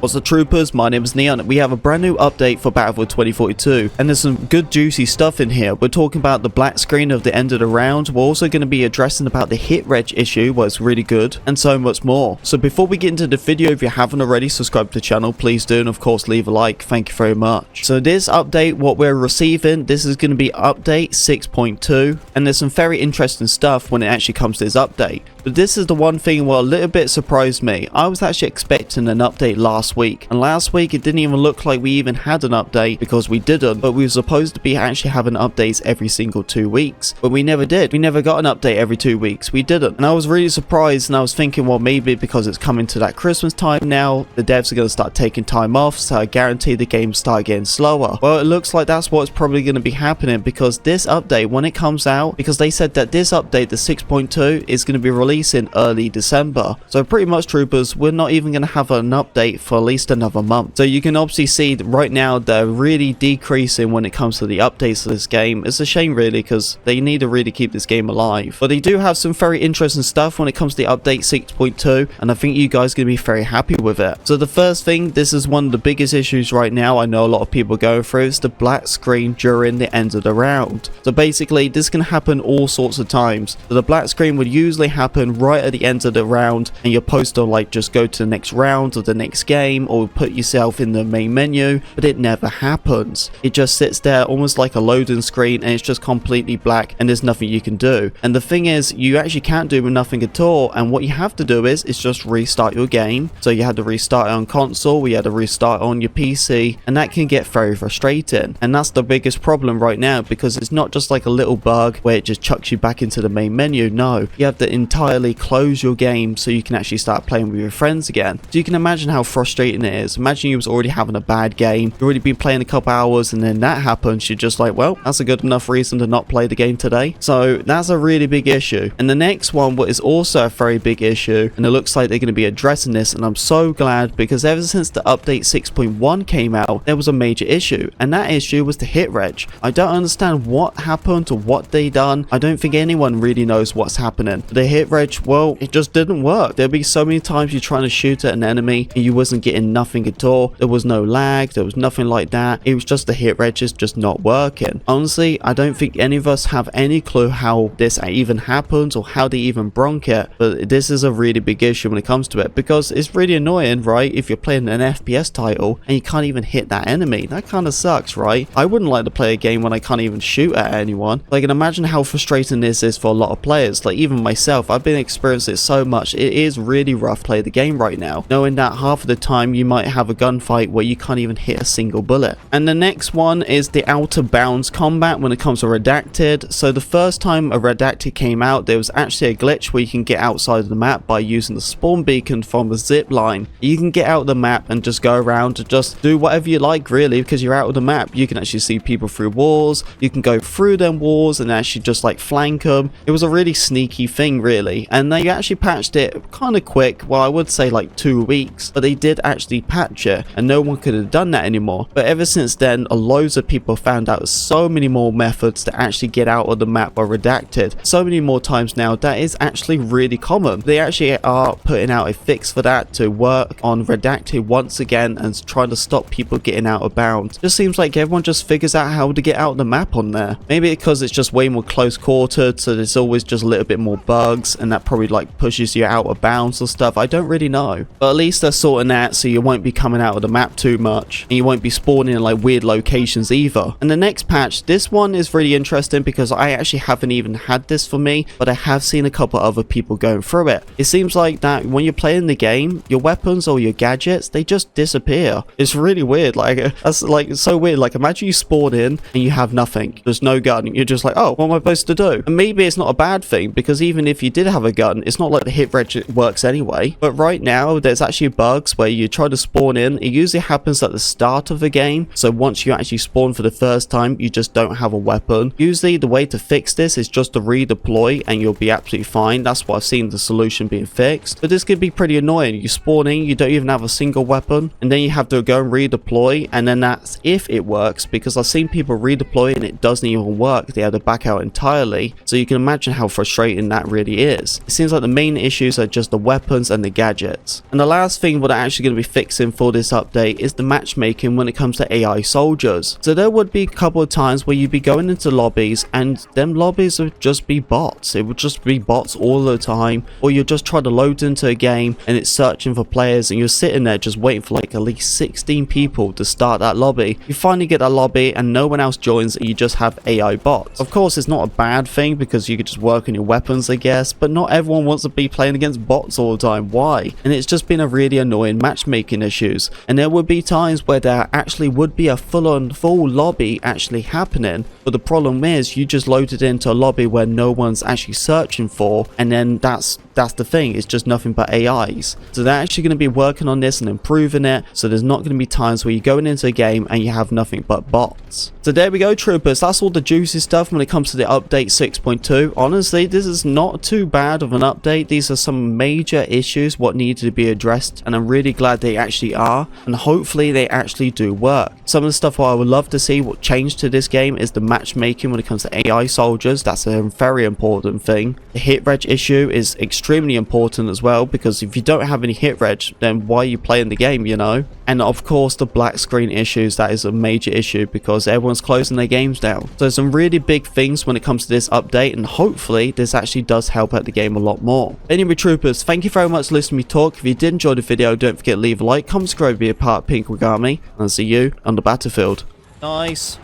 What's up, troopers? My name is Neon. We have a brand new update for Battlefield 2042, and there's some good juicy stuff in here. We're talking about the black screen of the end of the round. We're also going to be addressing about the hit reg issue, where it's really good, and so much more. So before we get into the video, if you haven't already subscribed to the channel, please do, and of course leave a like. Thank you very much. So this update, what we're receiving, this is going to be update 6.2, and there's some very interesting stuff when it actually comes to this update. But this is the one thing what a little bit surprised me. I was actually expecting an update last week, and last week it didn't even look like we even had an update, because we didn't, but we were supposed to be actually having updates every single 2 weeks, but we never did. We never got an update every 2 weeks. We didn't, and I was really surprised, and I was thinking, well, maybe because it's coming to that Christmas time now, the devs are going to start taking time off, so I guarantee the games start getting slower. Well, it looks like that's what's probably going to be happening, because this update, when it comes out, because they said that this update, the 6.2, is going to be released in early December. So pretty much, troopers, we're not even going to have an update for at least another month. So you can obviously see that right now they're really decreasing when it comes to the updates of this game. It's a shame really, because they need to really keep this game alive. But they do have some very interesting stuff when it comes to the update 6.2, and I think you guys are going to be very happy with it. So the first thing, this is one of the biggest issues right now I know a lot of people go through, is the black screen during the end of the round. So basically this can happen all sorts of times. So the black screen would usually happen right at the end of the round, and you're supposed to like just go to the next round or the next game, or put yourself in the main menu, but it never happens. It just sits there almost like a loading screen, and it's just completely black, and there's nothing you can do. And the thing is, you actually can't do nothing at all, and what you have to do is just restart your game. So you had to restart it on console, we had to restart on your PC, and that can get very frustrating. And that's the biggest problem right now, because it's not just like a little bug where it just chucks you back into the main menu. No, you have to entirely close your game so you can actually start playing with your friends again. So you can imagine how frustrating it is. Imagine you was already having a bad game, you've already been playing a couple hours, and then that happens. You're just like, well, that's a good enough reason to not play the game today. So that's a really big issue. And the next one, what is also a very big issue, and it looks like they're going to be addressing this, and I'm so glad, because ever since the update 6.1 came out, there was a major issue, and that issue was the hit reg. I don't understand what happened or what they done. I don't think anyone really knows what's happening. The hit reg, well, it just didn't work. There'd be so many times you're trying to shoot at an enemy and you wasn't getting nothing at all. There was no lag, there was nothing like that. It was just the hit reg is just not working. Honestly, I don't think any of us have any clue how this even happens or how they even bronk it, but this is a really big issue when it comes to it, because it's really annoying, right? If you're playing an FPS title and you can't even hit that enemy, that kind of sucks, right? I wouldn't like to play a game when I can't even shoot at anyone. Like, and imagine how frustrating this is for a lot of players. Like, even myself, I've been experiencing it so much. It is really rough to play the game right now, knowing that half of the time you might have a gunfight where you can't even hit a single bullet. And the next one is the out of bounds combat when it comes to redacted. So the first time a redacted came out, there was actually a glitch where you can get outside of the map by using the spawn beacon from the zip line. You can get out of the map and just go around and just do whatever you like, really, because you're out of the map. You can actually see people through walls, you can go through them walls and actually just like flank them. It was a really sneaky thing, really, and they actually patched it kind of quick. Well, I would say like 2 weeks, but they did actually patch it, and no one could have done that anymore. But ever since then, loads of people found out so many more methods to actually get out of the map by redacted. So many more times now, that is actually really common. They actually are putting out a fix for that to work on redacted once again and trying to stop people getting out of bounds. Just seems like everyone just figures out how to get out of the map on there. Maybe because it's just way more close quartered, so there's always just a little bit more bugs, and that probably like pushes you out of bounds or stuff. I don't really know, but at least they're sorting that so you won't be coming out of the map too much, and you won't be spawning in like weird locations either. And the next patch, this one is really interesting, because I actually haven't even had this for me, but I have seen a couple other people going through it. It seems like that when you're playing the game, your weapons or your gadgets, they just disappear. It's really weird. Like, that's like so weird. Like, imagine you spawn in and you have nothing, there's no gun, you're just like, oh, what am I supposed to do? And maybe it's not a bad thing, because even if you did have a gun, it's not like the hit reg works anyway. But right now there's actually bugs where you try to spawn in, it usually happens at the start of the game. So once you actually spawn for the first time, you just don't have a weapon. Usually the way to fix this is just to redeploy, and you'll be absolutely fine. That's what I've seen the solution being fixed. But this could be pretty annoying. You spawn in, you don't even have a single weapon, and then you have to go and redeploy, and then that's if it works, because I've seen people redeploy and it doesn't even work. They have to back out entirely. So you can imagine how frustrating that really is. It seems like the main issues are just the weapons and the gadgets. And the last thing what I'm actually going to be fixing for this update is the matchmaking when it comes to AI soldiers. So there would be a couple of times where you'd be going into lobbies and them lobbies would just be bots. It would just be bots all the time, or you just try to load into a game and it's searching for players and you're sitting there just waiting for like at least 16 people to start that lobby. You finally get that lobby and no one else joins and you just have AI bots. Of course, it's not a bad thing because you could just work on your weapons, I guess, but not everyone wants to be playing against bots all the time. Why? And it's just been a really annoying matchmaking issues. And there would be times where there actually would be a full lobby actually happening, but the problem is you just loaded into a lobby where no one's actually searching for, and then that's the thing, it's just nothing but AIs. So they're actually going to be working on this and improving it, so there's not going to be times where you're going into a game and you have nothing but bots. So there we go, troopers, that's all the juicy stuff when it comes to the update 6.2. Honestly, this is not too bad of an update. These are some major issues what need to be addressed, and I'm really glad they actually are, and hopefully they actually do work. Some of the stuff what I would love to see what changed to this game is the matchmaking when it comes to AI soldiers. That's a very important thing. The hit reg issue is extremely important as well, because if you don't have any hit reg, then why are you playing the game, you know? And of course the black screen issues, that is a major issue because everyone's closing their games down. So some really big things when it comes to this update, and hopefully this actually does help out the game a lot more. Anyway, troopers, thank you very much for listening to me talk. If you did enjoy the video, don't forget to leave a like, comment, subscribe, be a part of Pink Army, and I'll see you on the battlefield. Nice.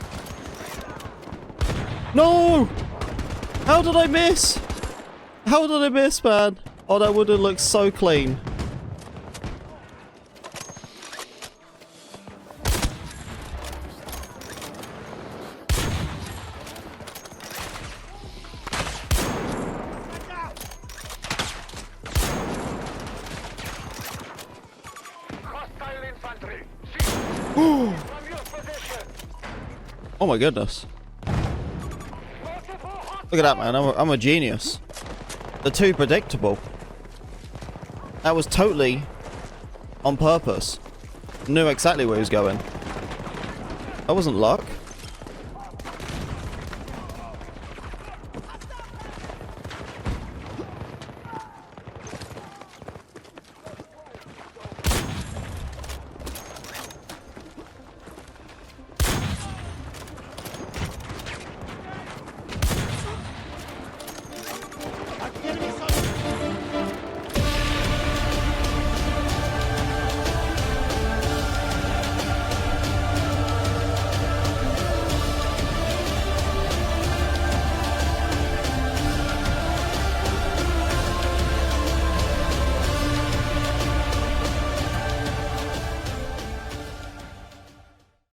No! How did I miss? How did I miss, man? Oh, that would have looked so clean. Oh my goodness. Look at that, man. I'm a genius. They're too predictable. That was totally on purpose. Knew exactly where he was going. That wasn't luck.